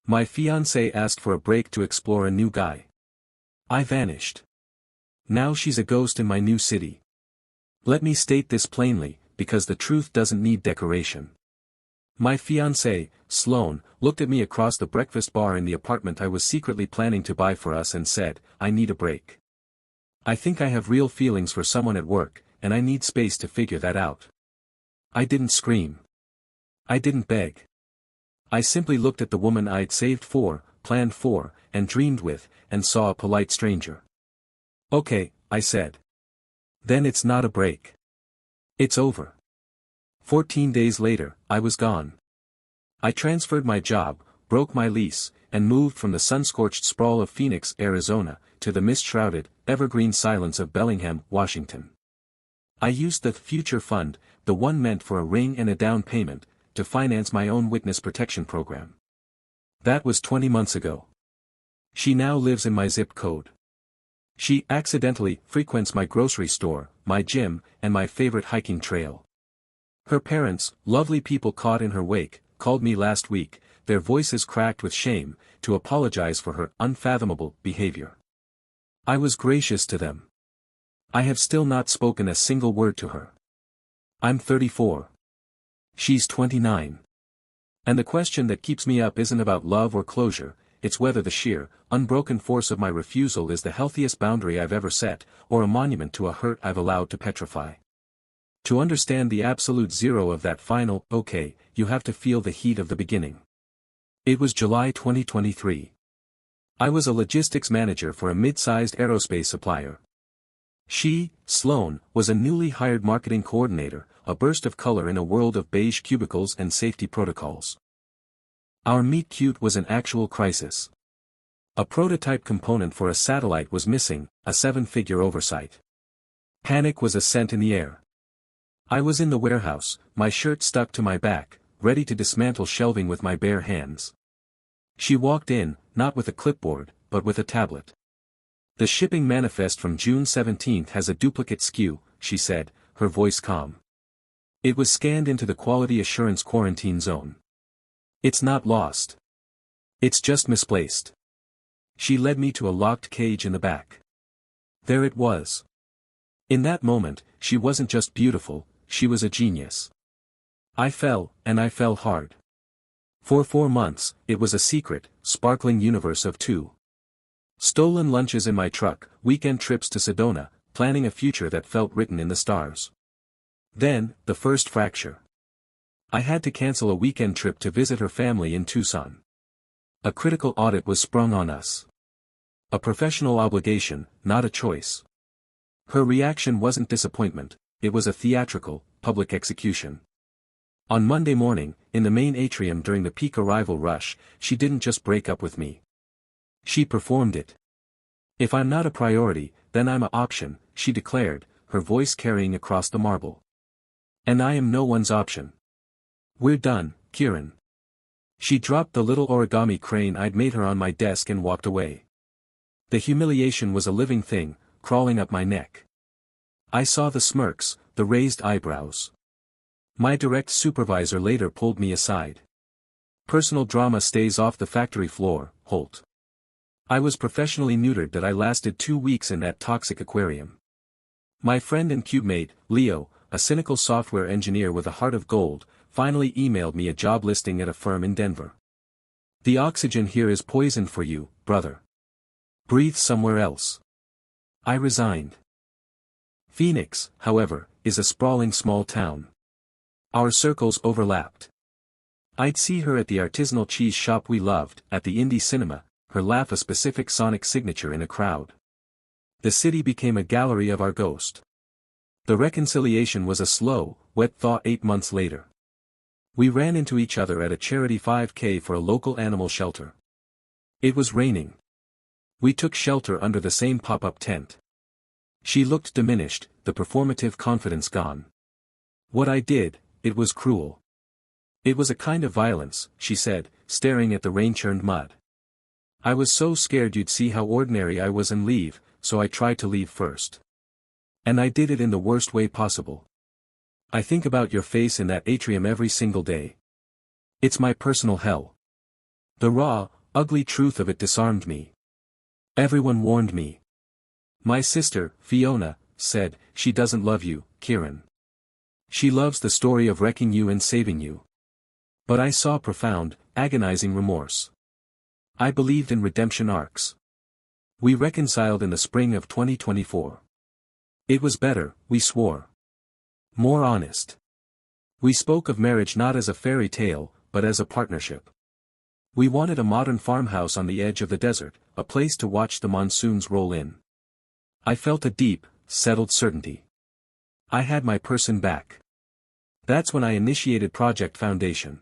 My fiancée asked for a break to explore a new guy. I vanished. Now she's a ghost in my new city. Let me state this plainly, because the truth doesn't need decoration. My fiancée, Sloane, looked at me across the breakfast bar in the apartment I was secretly planning to buy for us and said, "I need a break. I think I have real feelings for someone at work, and I need space to figure that out." I didn't scream. I didn't beg. I simply looked at the woman I'd saved for, planned for, and dreamed with, and saw a polite stranger. "Okay," I said. "Then it's not a break. It's over." 14 days later, I was gone. I transferred my job, broke my lease, and moved from the sun-scorched sprawl of Phoenix, Arizona, to the mist-shrouded, evergreen silence of Bellingham, Washington. I used the future fund, the one meant for a ring and a down payment, to finance my own witness protection program. That was 20 months ago. She now lives in my zip code. She accidentally frequents my grocery store, my gym, and my favorite hiking trail. Her parents, lovely people caught in her wake, called me last week, their voices cracked with shame, to apologize for her unfathomable behavior. I was gracious to them. I have still not spoken a single word to her. I'm 34. She's 29. And the question that keeps me up isn't about love or closure, it's whether the sheer, unbroken force of my refusal is the healthiest boundary I've ever set, or a monument to a hurt I've allowed to petrify. To understand the absolute zero of that final, okay, you have to feel the heat of the beginning. It was July 2023. I was a logistics manager for a mid-sized aerospace supplier. She, Sloane, was a newly hired marketing coordinator, a burst of color in a world of beige cubicles and safety protocols. Our meet-cute was an actual crisis. A prototype component for a satellite was missing, a 7-figure oversight. Panic was a scent in the air. I was in the warehouse, my shirt stuck to my back, ready to dismantle shelving with my bare hands. She walked in, not with a clipboard, but with a tablet. "The shipping manifest from June 17 has a duplicate SKU," she said, her voice calm. It was scanned into the quality assurance quarantine zone. "It's not lost. It's just misplaced." She led me to a locked cage in the back. There it was. In that moment, she wasn't just beautiful, she was a genius. I fell, and I fell hard. For 4 months, it was a secret, sparkling universe of two. Stolen lunches in my truck, weekend trips to Sedona, planning a future that felt written in the stars. Then, the first fracture. I had to cancel a weekend trip to visit her family in Tucson. A critical audit was sprung on us. A professional obligation, not a choice. Her reaction wasn't disappointment, it was a theatrical, public execution. On Monday morning, in the main atrium during the peak arrival rush, she didn't just break up with me. She performed it. "If I'm not a priority, then I'm an option," she declared, her voice carrying across the marble. "And I am no one's option. We're done, Kieran." She dropped the little origami crane I'd made her on my desk and walked away. The humiliation was a living thing, crawling up my neck. I saw the smirks, the raised eyebrows. My direct supervisor later pulled me aside. "Personal drama stays off the factory floor, Holt." I was professionally neutered that I lasted 2 weeks in that toxic aquarium. My friend and cubemate, Leo, a cynical software engineer with a heart of gold, finally emailed me a job listing at a firm in Denver. "The oxygen here is poisoned for you, brother. Breathe somewhere else." I resigned. Phoenix, however, is a sprawling small town. Our circles overlapped. I'd see her at the artisanal cheese shop we loved, at the indie cinema, her laugh a specific sonic signature in a crowd. The city became a gallery of our ghost. The reconciliation was a slow, wet thaw 8 months later. We ran into each other at a charity 5K for a local animal shelter. It was raining. We took shelter under the same pop-up tent. She looked diminished, the performative confidence gone. "What I did, it was cruel. It was a kind of violence," she said, staring at the rain-churned mud. "I was so scared you'd see how ordinary I was and leave, so I tried to leave first. And I did it in the worst way possible. I think about your face in that atrium every single day. It's my personal hell." The raw, ugly truth of it disarmed me. Everyone warned me. My sister, Fiona, said, she doesn't love you, Kieran. She loves the story of wrecking you and saving you. But I saw profound, agonizing remorse. I believed in redemption arcs. We reconciled in the spring of 2024. It was better, we swore. More honest. We spoke of marriage not as a fairy tale, but as a partnership. We wanted a modern farmhouse on the edge of the desert, a place to watch the monsoons roll in. I felt a deep, settled certainty. I had my person back. That's when I initiated Project Foundation.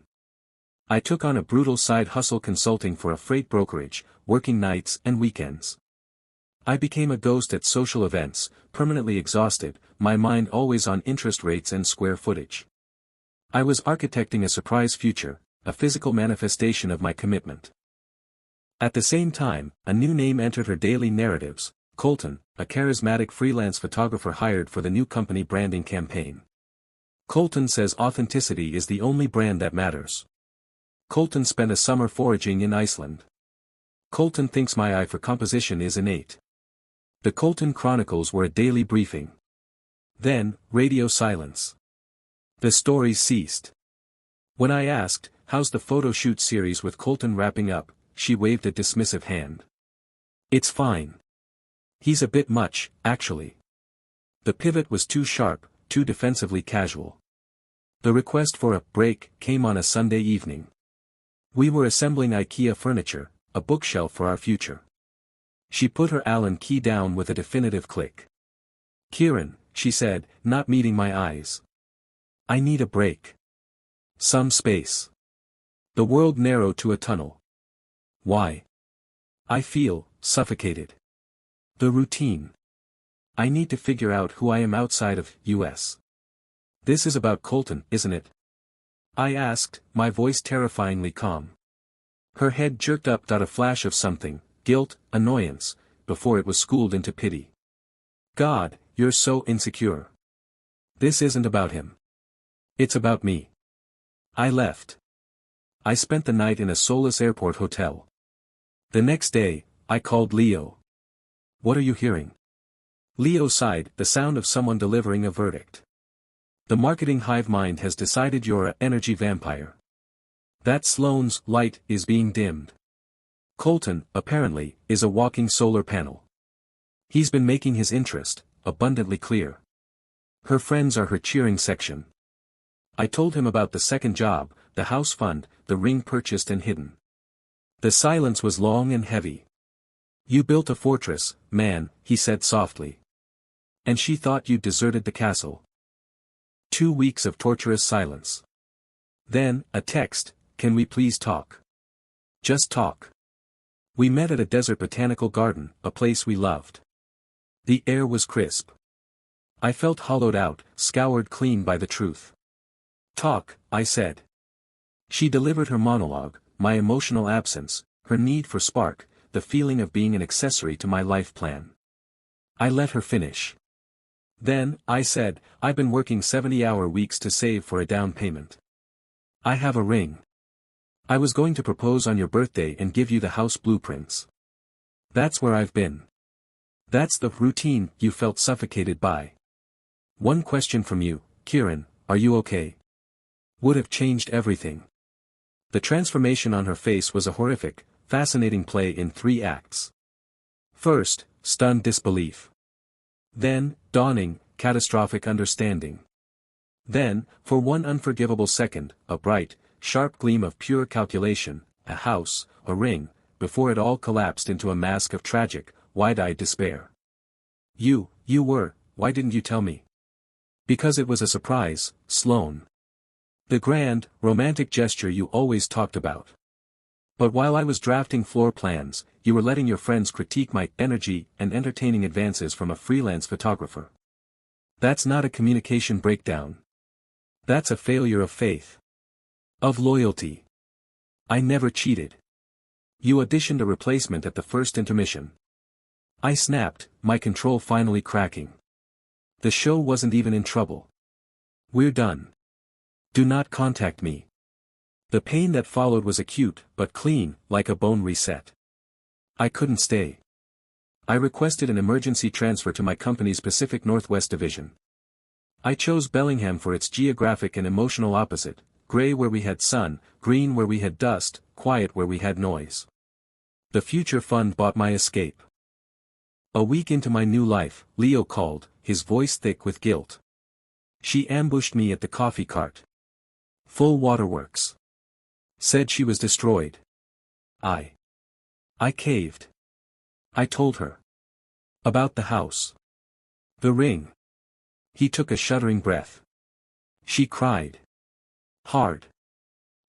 I took on a brutal side hustle consulting for a freight brokerage, working nights and weekends. I became a ghost at social events, permanently exhausted, my mind always on interest rates and square footage. I was architecting a surprise future, a physical manifestation of my commitment. At the same time, a new name entered her daily narratives, Colton, a charismatic freelance photographer hired for the new company branding campaign. Colton says authenticity is the only brand that matters. Colton spent a summer foraging in Iceland. Colton thinks my eye for composition is innate. The Colton Chronicles were a daily briefing. Then, radio silence. The stories ceased. When I asked, how's the photo shoot series with Colton wrapping up, she waved a dismissive hand. It's fine. He's a bit much, actually. The pivot was too sharp, too defensively casual. The request for a break came on a Sunday evening. We were assembling IKEA furniture, a bookshelf for our future. She put her Allen key down with a definitive click. Kieran, she said, not meeting my eyes. I need a break. Some space. The world narrowed to a tunnel. Why? I feel suffocated. The routine. I need to figure out who I am outside of US. This is about Colton, isn't it? I asked, my voice terrifyingly calm. Her head jerked up. A flash of something, guilt, annoyance, before it was schooled into pity. God, you're so insecure. This isn't about him. It's about me. I left. I spent the night in a soulless airport hotel. The next day, I called Leo. What are you hearing? Leo sighed, the sound of someone delivering a verdict. The marketing hive mind has decided you're an energy vampire. That Sloane's light is being dimmed. Colton, apparently, is a walking solar panel. He's been making his interest abundantly clear. Her friends are her cheering section. I told him about the second job, the house fund, the ring purchased and hidden. The silence was long and heavy. You built a fortress, man, he said softly. And she thought you'd deserted the castle. 2 weeks of torturous silence. Then, a text, can we please talk? Just talk. We met at a desert botanical garden, a place we loved. The air was crisp. I felt hollowed out, scoured clean by the truth. Talk, I said. She delivered her monologue, my emotional absence, her need for spark, the feeling of being an accessory to my life plan. I let her finish. Then, I said, I've been working 70-hour weeks to save for a down payment. I have a ring. I was going to propose on your birthday and give you the house blueprints. That's where I've been. That's the routine you felt suffocated by. One question from you, Kieran, are you okay? Would have changed everything. The transformation on her face was a horrific, fascinating play in 3 acts. First, stunned disbelief. Then, dawning, catastrophic understanding. Then, for one unforgivable second, a bright, sharp gleam of pure calculation, a house, a ring, before it all collapsed into a mask of tragic, wide-eyed despair. You were, why didn't you tell me? Because it was a surprise, Sloane. The grand, romantic gesture you always talked about. But while I was drafting floor plans, you were letting your friends critique my energy and entertaining advances from a freelance photographer. That's not a communication breakdown. That's a failure of faith. Of loyalty. I never cheated. You auditioned a replacement at the first intermission. I snapped, my control finally cracking. The show wasn't even in trouble. We're done. Do not contact me. The pain that followed was acute, but clean, like a bone reset. I couldn't stay. I requested an emergency transfer to my company's Pacific Northwest division. I chose Bellingham for its geographic and emotional opposite, gray where we had sun, green where we had dust, quiet where we had noise. The future fund bought my escape. A week into my new life, Leo called, his voice thick with guilt. She ambushed me at the coffee cart. Full waterworks. Said she was destroyed. I caved. I told her. About the house. The ring. He took a shuddering breath. She cried. Hard.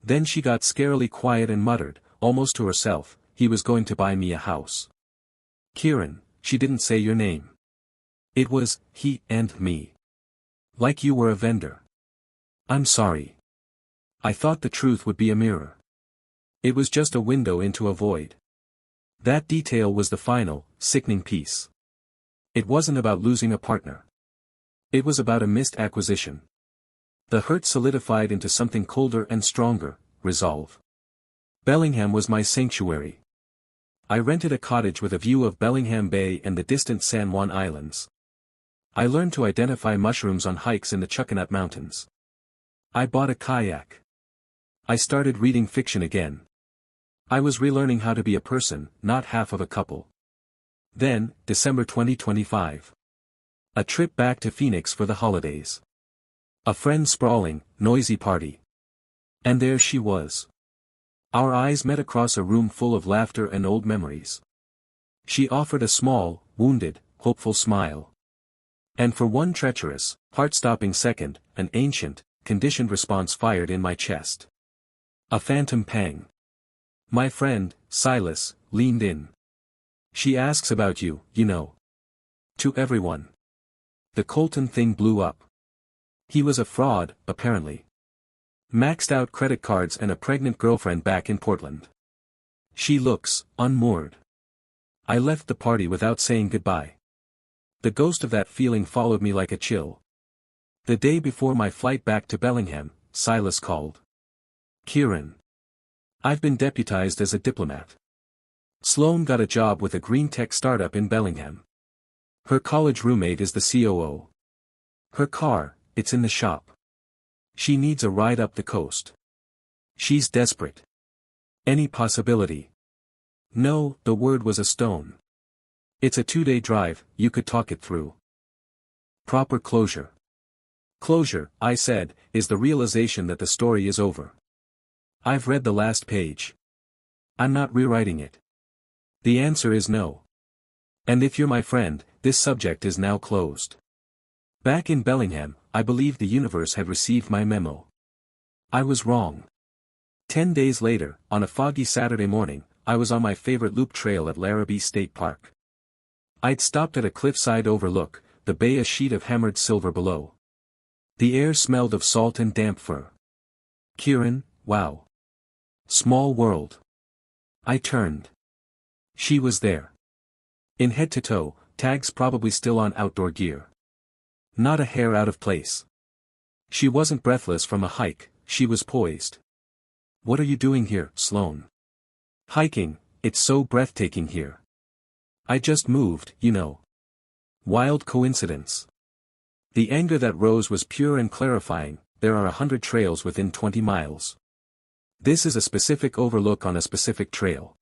Then she got scarily quiet and muttered, almost to herself, he was going to buy me a house. Kieran, she didn't say your name. It was, he and me. Like you were a vendor. I'm sorry. I thought the truth would be a mirror. It was just a window into a void. That detail was the final, sickening piece. It wasn't about losing a partner. It was about a missed acquisition. The hurt solidified into something colder and stronger, resolve. Bellingham was my sanctuary. I rented a cottage with a view of Bellingham Bay and the distant San Juan Islands. I learned to identify mushrooms on hikes in the Chuckanut Mountains. I bought a kayak. I started reading fiction again. I was relearning how to be a person, not half of a couple. Then, December 2025. A trip back to Phoenix for the holidays. A friend's sprawling, noisy party. And there she was. Our eyes met across a room full of laughter and old memories. She offered a small, wounded, hopeful smile. And for one treacherous, heart-stopping second, an ancient, conditioned response fired in my chest. A phantom pang. My friend, Silas, leaned in. She asks about you, you know. To everyone. The Colton thing blew up. He was a fraud, apparently. Maxed out credit cards and a pregnant girlfriend back in Portland. She looks, unmoored. I left the party without saying goodbye. The ghost of that feeling followed me like a chill. The day before my flight back to Bellingham, Silas called. Kieran. I've been deputized as a diplomat. Sloane got a job with a green tech startup in Bellingham. Her college roommate is the COO. Her car, it's in the shop. She needs a ride up the coast. She's desperate. Any possibility? No, the word was a stone. It's a 2-day drive, you could talk it through. Proper closure. Closure, I said, is the realization that the story is over. I've read the last page. I'm not rewriting it. The answer is no. And if you're my friend, this subject is now closed. Back in Bellingham, I believed the universe had received my memo. I was wrong. 10 days later, on a foggy Saturday morning, I was on my favorite loop trail at Larrabee State Park. I'd stopped at a cliffside overlook, the bay a sheet of hammered silver below. The air smelled of salt and damp fir. Kieran, wow. Small world. I turned. She was there. In head to toe, tags probably still on outdoor gear. Not a hair out of place. She wasn't breathless from a hike, she was poised. What are you doing here, Sloane? Hiking, it's so breathtaking here. I just moved, you know. Wild coincidence. The anger that rose was pure and clarifying, there are 100 trails within 20 miles. This is a specific overlook on a specific trail.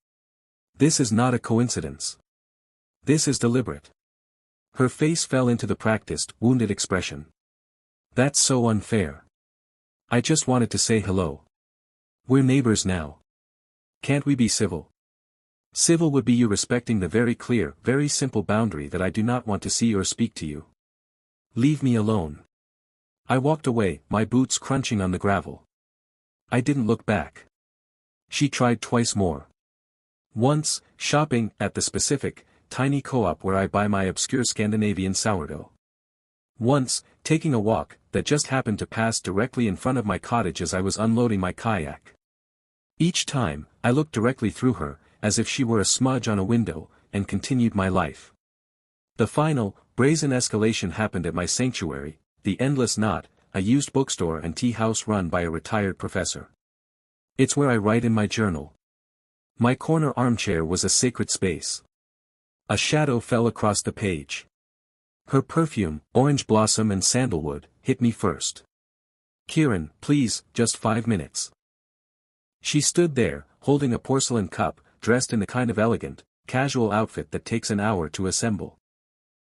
This is not a coincidence. This is deliberate. Her face fell into the practiced, wounded expression. That's so unfair. I just wanted to say hello. We're neighbors now. Can't we be civil? Civil would be you respecting the very clear, very simple boundary that I do not want to see or speak to you. Leave me alone. I walked away, my boots crunching on the gravel. I didn't look back. She tried twice more. Once, shopping at the specific, tiny co-op where I buy my obscure Scandinavian sourdough. Once, taking a walk that just happened to pass directly in front of my cottage as I was unloading my kayak. Each time, I looked directly through her, as if she were a smudge on a window, and continued my life. The final, brazen escalation happened at my sanctuary, the Endless Knot, a used bookstore and tea house run by a retired professor. It's where I write in my journal. My corner armchair was a sacred space. A shadow fell across the page. Her perfume, orange blossom and sandalwood, hit me first. Kieran, please, just 5 minutes. She stood there, holding a porcelain cup, dressed in the kind of elegant, casual outfit that takes an hour to assemble.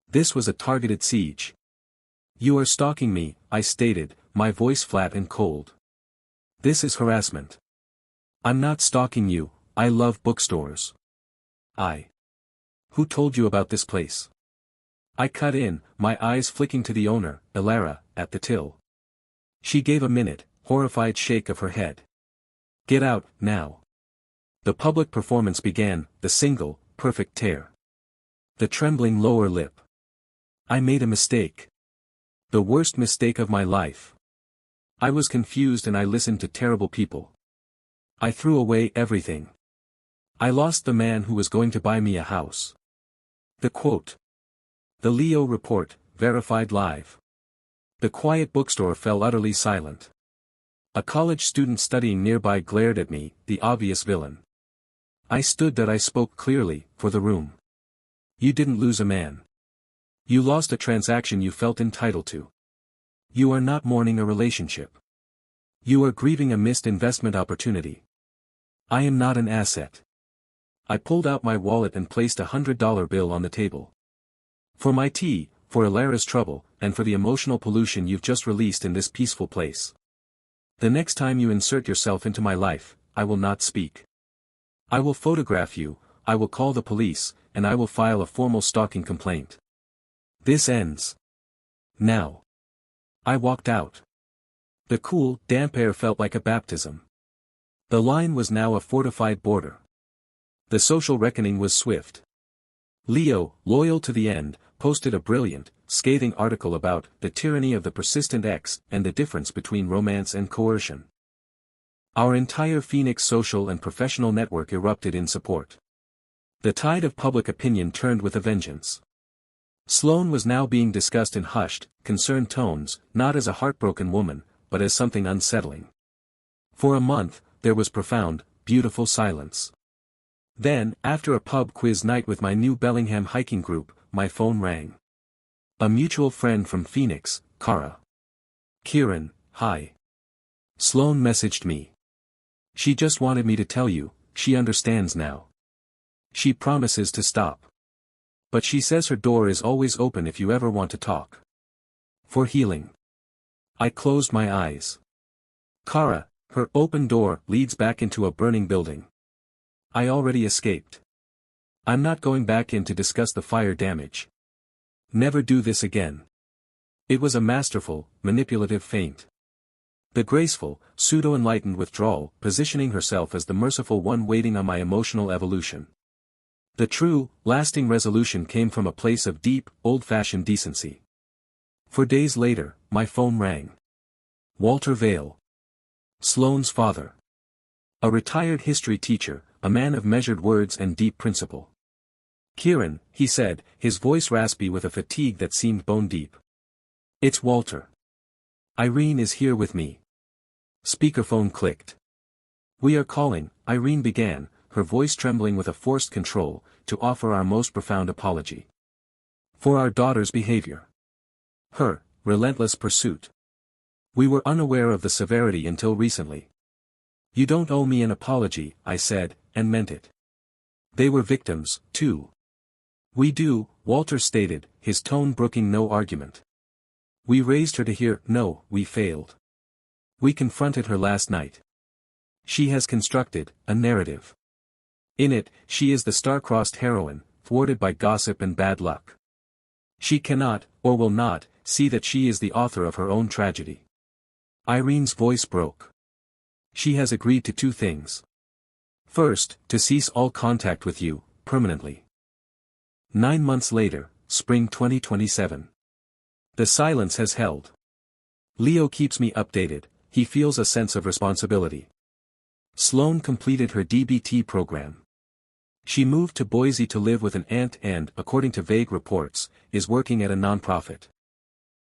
This was a targeted siege. You are stalking me, I stated, my voice flat and cold. This is harassment. I'm not stalking you, I love bookstores. Who told you about this place? I cut in, my eyes flicking to the owner, Elara, at the till. She gave a minute, horrified shake of her head. Get out, now. The public performance began, the single, perfect tear. The trembling lower lip. I made a mistake. The worst mistake of my life. I was confused and I listened to terrible people. I threw away everything. I lost the man who was going to buy me a house. The quote. The Leo report, verified live. The quiet bookstore fell utterly silent. A college student studying nearby glared at me, the obvious villain. I stood that I spoke clearly, for the room. You didn't lose a man. You lost a transaction you felt entitled to. You are not mourning a relationship. You are grieving a missed investment opportunity. I am not an asset. I pulled out my wallet and placed $100 bill on the table. For my tea, for Elara's trouble, and for the emotional pollution you've just released in this peaceful place. The next time you insert yourself into my life, I will not speak. I will photograph you, I will call the police, and I will file a formal stalking complaint. This ends. Now. I walked out. The cool, damp air felt like a baptism. The line was now a fortified border. The social reckoning was swift. Leo, loyal to the end, posted a brilliant, scathing article about the tyranny of the persistent ex and the difference between romance and coercion. Our entire Phoenix social and professional network erupted in support. The tide of public opinion turned with a vengeance. Sloane was now being discussed in hushed, concerned tones, not as a heartbroken woman, but as something unsettling. For a month, there was profound, beautiful silence. Then, after a pub quiz night with my new Bellingham hiking group, my phone rang. A mutual friend from Phoenix, Kara. Kieran, hi. Sloane messaged me. She just wanted me to tell you, she understands now. She promises to stop. But she says her door is always open if you ever want to talk. For healing. I closed my eyes. Kara, her open door leads back into a burning building. I already escaped. I'm not going back in to discuss the fire damage. Never do this again. It was a masterful, manipulative feint. The graceful, pseudo-enlightened withdrawal, positioning herself as the merciful one waiting on my emotional evolution. The true, lasting resolution came from a place of deep, old-fashioned decency. For days later, my phone rang. Walter Vale. Sloane's father. A retired history teacher, a man of measured words and deep principle. Kieran, he said, his voice raspy with a fatigue that seemed bone-deep. It's Walter. Irene is here with me. Speakerphone clicked. We are calling, Irene began, her voice trembling with a forced control, to offer our most profound apology. For our daughter's behavior. Her relentless pursuit. We were unaware of the severity until recently. You don't owe me an apology, I said, and meant it. They were victims, too. We do, Walter stated, his tone brooking no argument. We raised her to hear, no, we failed. We confronted her last night. She has constructed a narrative. In it, she is the star-crossed heroine, thwarted by gossip and bad luck. She cannot, or will not, see that she is the author of her own tragedy. Irene's voice broke. She has agreed to 2 things. First, to cease all contact with you, permanently. 9 months later, spring 2027. The silence has held. Leo keeps me updated, he feels a sense of responsibility. Sloane completed her DBT program. She moved to Boise to live with an aunt and, according to vague reports, is working at a nonprofit.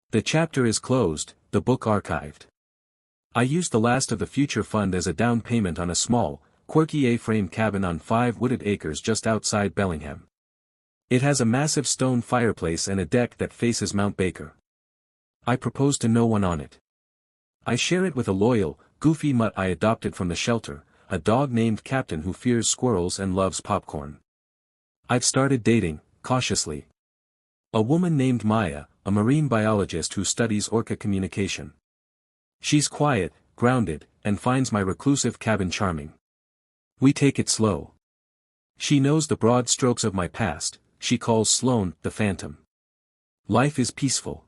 The chapter is closed, the book archived. I used the last of the future fund as a down payment on a small, quirky A-frame cabin on 5 wooded acres just outside Bellingham. It has a massive stone fireplace and a deck that faces Mount Baker. I propose to no one on it. I share it with a loyal, goofy mutt I adopted from the shelter, a dog named Captain who fears squirrels and loves popcorn. I've started dating, cautiously. A woman named Maya, a marine biologist who studies orca communication. She's quiet, grounded, and finds my reclusive cabin charming. We take it slow. She knows the broad strokes of my past, she calls Sloane the Phantom. Life is peaceful.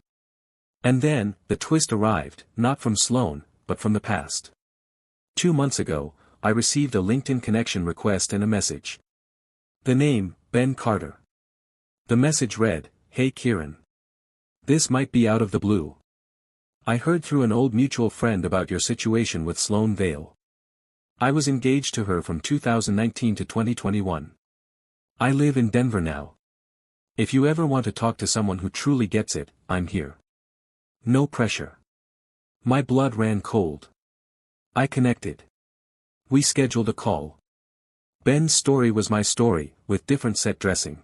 And then, the twist arrived, not from Sloane, but from the past. 2 months ago, I received a LinkedIn connection request and a message. The name, Ben Carter. The message read, "Hey Kieran. This might be out of the blue. I heard through an old mutual friend about your situation with Sloane Vale. I was engaged to her from 2019 to 2021. I live in Denver now. If you ever want to talk to someone who truly gets it, I'm here. No pressure." My blood ran cold. I connected. We scheduled a call. Ben's story was my story, with different set dressing.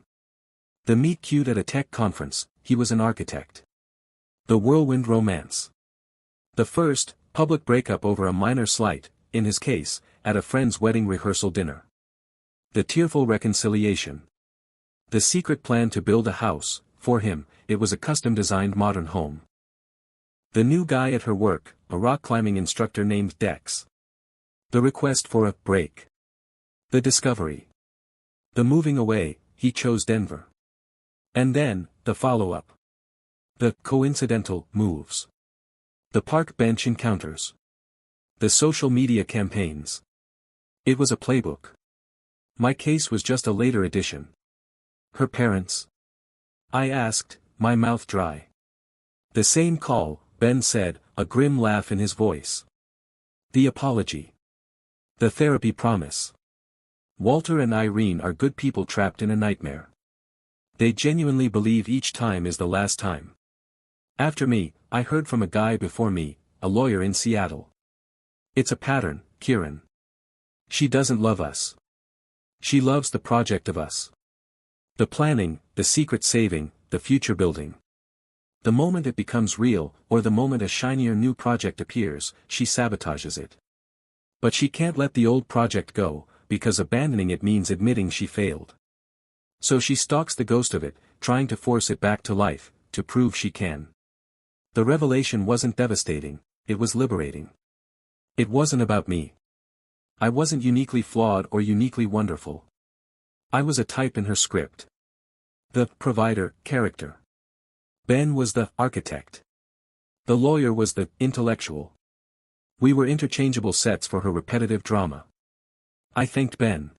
The meet cute at a tech conference, he was an architect. The whirlwind romance. The first, public breakup over a minor slight, in his case, at a friend's wedding rehearsal dinner. The tearful reconciliation. The secret plan to build a house, for him, it was a custom-designed modern home. The new guy at her work, a rock climbing instructor named Dex. The request for a break. The discovery. The moving away, he chose Denver. And then, the follow-up. The coincidental moves. The park bench encounters. The social media campaigns. It was a playbook. My case was just a later edition. Her parents? I asked, my mouth dry. The same call, Ben said, a grim laugh in his voice. The apology. The therapy promise. Walter and Irene are good people trapped in a nightmare. They genuinely believe each time is the last time. After me, I heard from a guy before me, a lawyer in Seattle. It's a pattern, Kieran. She doesn't love us. She loves the project of us. The planning, the secret saving, the future building. The moment it becomes real, or the moment a shinier new project appears, she sabotages it. But she can't let the old project go, because abandoning it means admitting she failed. So she stalks the ghost of it, trying to force it back to life, to prove she can. The revelation wasn't devastating, it was liberating. It wasn't about me. I wasn't uniquely flawed or uniquely wonderful. I was a type in her script. The provider character. Ben was the architect. The lawyer was the intellectual. We were interchangeable sets for her repetitive drama. I thanked Ben.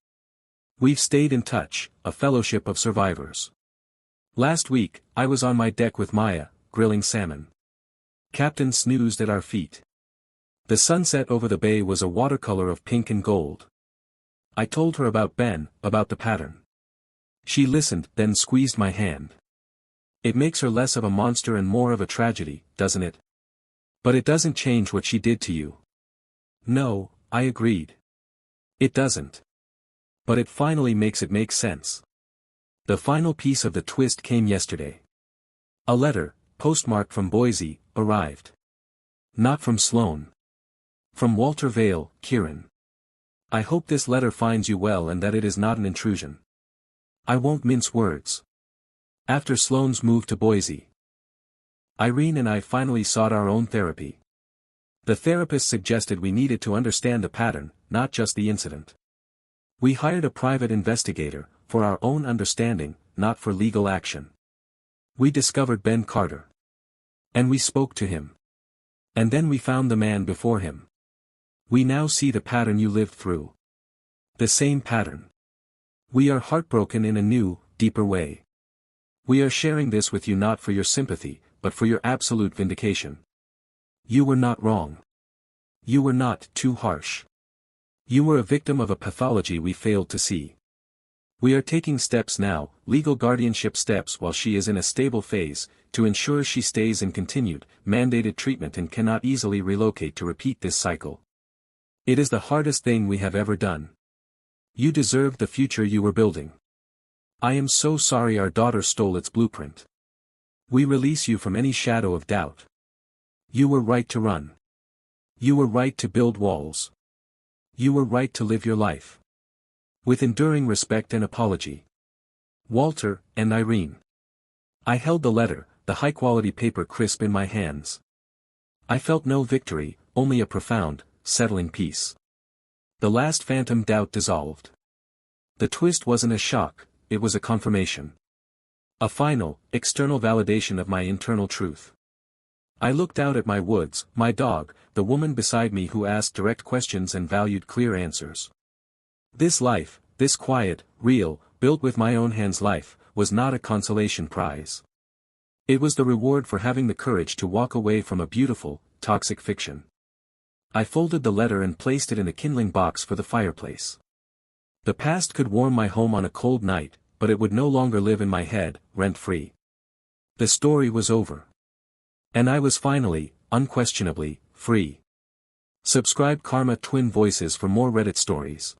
We've stayed in touch, a fellowship of survivors. Last week, I was on my deck with Maya, grilling salmon. Captain snoozed at our feet. The sunset over the bay was a watercolor of pink and gold. I told her about Ben, about the pattern. She listened, then squeezed my hand. It makes her less of a monster and more of a tragedy, doesn't it? But it doesn't change what she did to you. No, I agreed. It doesn't. But it finally makes it make sense. The final piece of the twist came yesterday. A letter, postmarked from Boise, arrived. Not from Sloane. From Walter Vale, Kieran. I hope this letter finds you well and that it is not an intrusion. I won't mince words. After Sloane's move to Boise, Irene and I finally sought our own therapy. The therapist suggested we needed to understand the pattern, not just the incident. We hired a private investigator, for our own understanding, not for legal action. We discovered Ben Carter. And we spoke to him. And then we found the man before him. We now see the pattern you lived through. The same pattern. We are heartbroken in a new, deeper way. We are sharing this with you not for your sympathy, but for your absolute vindication. You were not wrong. You were not too harsh. You were a victim of a pathology we failed to see. We are taking steps now, legal guardianship steps while she is in a stable phase, to ensure she stays in continued, mandated treatment and cannot easily relocate to repeat this cycle. It is the hardest thing we have ever done. You deserve the future you were building. I am so sorry our daughter stole its blueprint. We release you from any shadow of doubt. You were right to run. You were right to build walls. You were right to live your life. With enduring respect and apology. Walter and Irene. I held the letter, the high-quality paper crisp in my hands. I felt no victory, only a profound, settling peace. The last phantom doubt dissolved. The twist wasn't a shock, it was a confirmation. A final, external validation of my internal truth. I looked out at my woods, my dog, the woman beside me who asked direct questions and valued clear answers. This life, this quiet, real, built with my own hands life, was not a consolation prize. It was the reward for having the courage to walk away from a beautiful, toxic fiction. I folded the letter and placed it in a kindling box for the fireplace. The past could warm my home on a cold night, but it would no longer live in my head, rent-free. The story was over. And I was finally, unquestionably, free. Subscribe Karma Twin Voices for more Reddit stories.